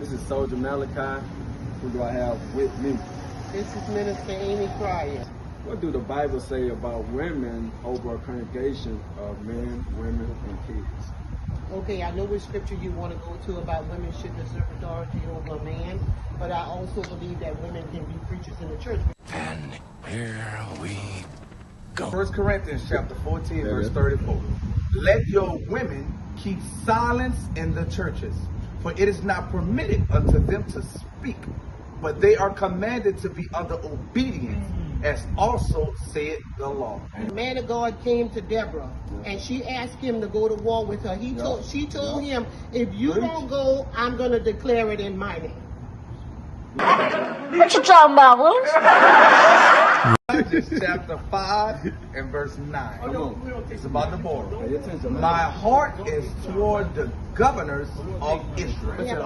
This is Soldier Malachi. Who do I have with me? This is Minister Amy Cryer. What do the Bible say about women over a congregation of men, women, and kids? Okay, I know which scripture you want to go to about women should exert authority over a man, but I also believe that women can be preachers in the church. And here we go. 1 Corinthians chapter 14, verse 34. Let your women keep silence in the churches, for it is not permitted unto them to speak, but they are commanded to be under obedience, as also said the law. The man of God came to Deborah, and she asked him to go to war with her. She told him, if you don't go, I'm going to declare it in my name. What you talking about, Willis? Judges chapter 5 and verse 9. Come on. It's about the border. Pay attention. My heart is toward the governors of Israel. Yeah.